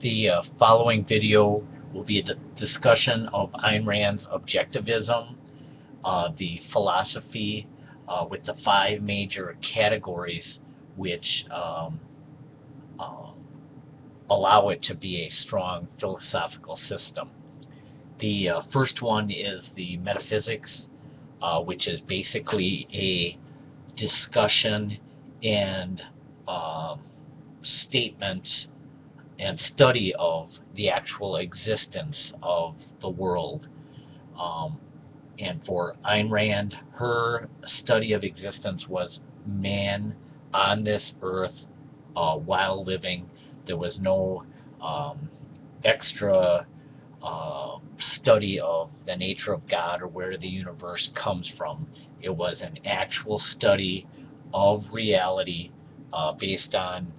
The following video will be a discussion of Ayn Rand's Objectivism, the philosophy with the 5 major categories which allow it to be a strong philosophical system. The first one is the Metaphysics, which is basically a discussion and statement and study of the actual existence of the world. And for Ayn Rand, her study of existence was man on this earth while living. There was no extra study of the nature of God or where the universe comes from. It was an actual study of reality based on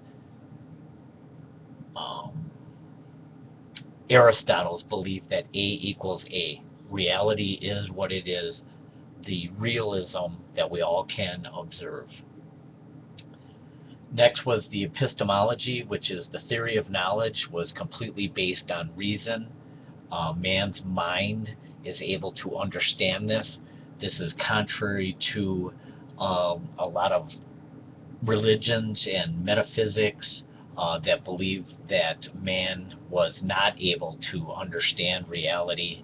Aristotle's belief that A equals A. Reality is what it is, the realism that we all can observe. Next was the Epistemology, which is the theory of knowledge, was completely based on reason. Man's mind is able to understand this. This is contrary to a lot of religions and metaphysics that believe that man was not able to understand reality.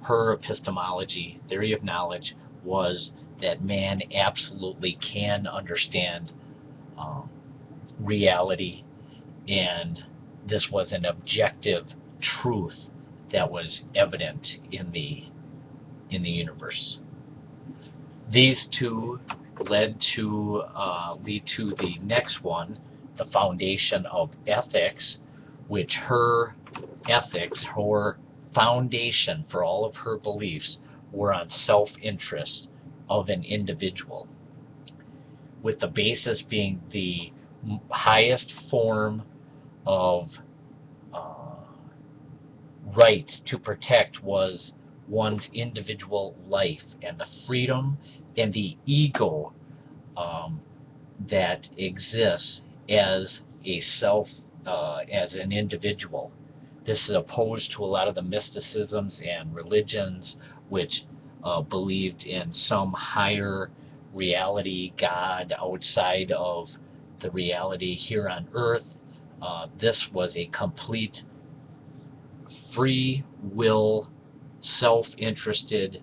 Her epistemology, theory of knowledge, was that man absolutely can understand reality, and this was an objective truth that was evident in the universe. These two lead to the next one, the foundation of ethics, which her ethics, her foundation for all of her beliefs, were on self-interest of an individual, with the basis being the highest form of right to protect was one's individual life and the freedom and the ego that exists as a self, as an individual. This is opposed to a lot of the mysticisms and religions which believed in some higher reality, God, outside of the reality here on earth. This was a complete free will, self-interested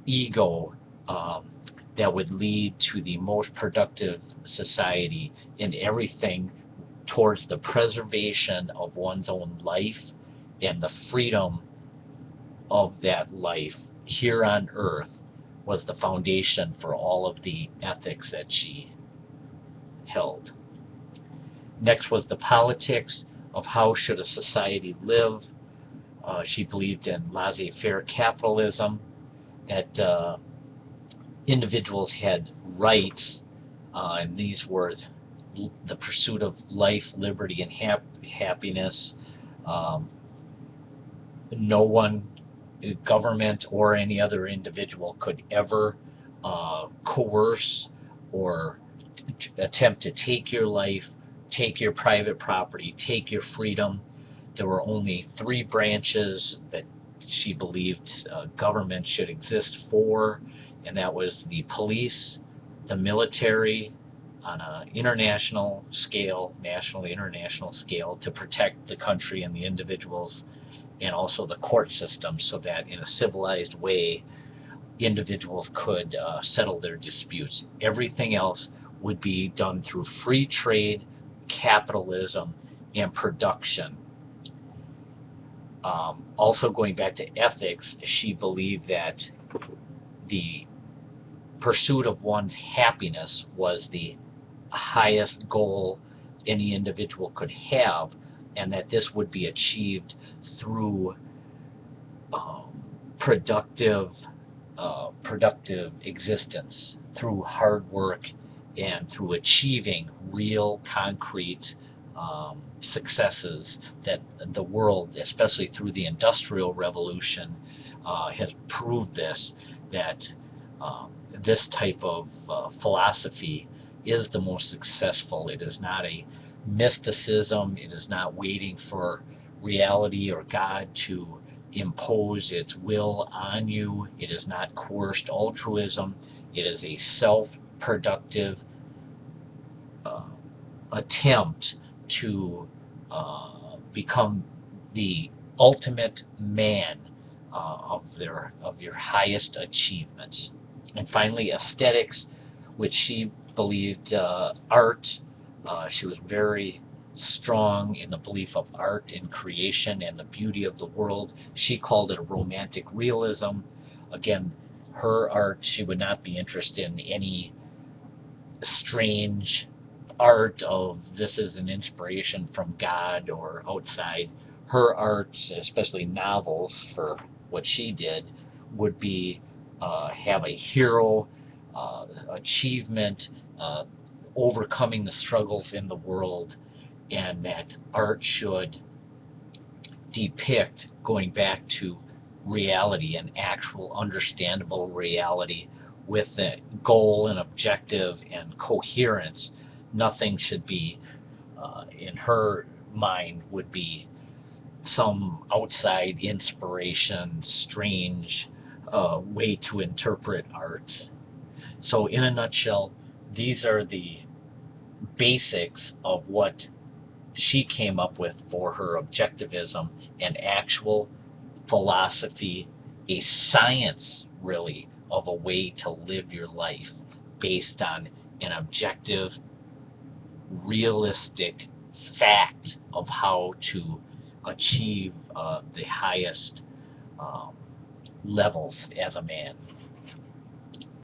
ego that would lead to the most productive society in everything towards the preservation of one's own life and the freedom of that life here on earth was the foundation for all of the ethics that she held. Next was the politics of how should a society live. She believed in laissez-faire capitalism, that individuals had rights, and these were the pursuit of life, liberty, and happiness. No one, government or any other individual, could ever coerce or attempt to take your life, take your private property, take your freedom. There were only 3 branches that she believed government should exist for, and that was the police, the military on an international scale, national, international scale, to protect the country and the individuals, and also the court system, so that in a civilized way individuals could settle their disputes. Everything else would be done through free trade, capitalism, and production. Also, going back to ethics, she believed that the pursuit of one's happiness was the highest goal any individual could have, and that this would be achieved through productive existence, through hard work, and through achieving real concrete successes. That the world, especially through the Industrial Revolution, has proved this, that this type of philosophy is the most successful. It is not a mysticism. It is not waiting for reality or God to impose its will on you. It is not coerced altruism. It is a self-productive attempt to become the ultimate man of your highest achievements. And finally, aesthetics, which she believed art. She was very strong in the belief of art in creation and the beauty of the world. She called it a romantic realism. Again, her art, she would not be interested in any strange art of this is an inspiration from God or outside. Her art, especially novels for what she did, would be have a hero, achievement, overcoming the struggles in the world, and that art should depict going back to reality, an actual understandable reality with a goal and objective and coherence. Nothing should be, in her mind, would be some outside inspiration, strange way to interpret art. So in a nutshell, these are the basics of what she came up with for her objectivism, an actual philosophy, a science really of a way to live your life based on an objective, realistic fact of how to achieve the highest levels as a man.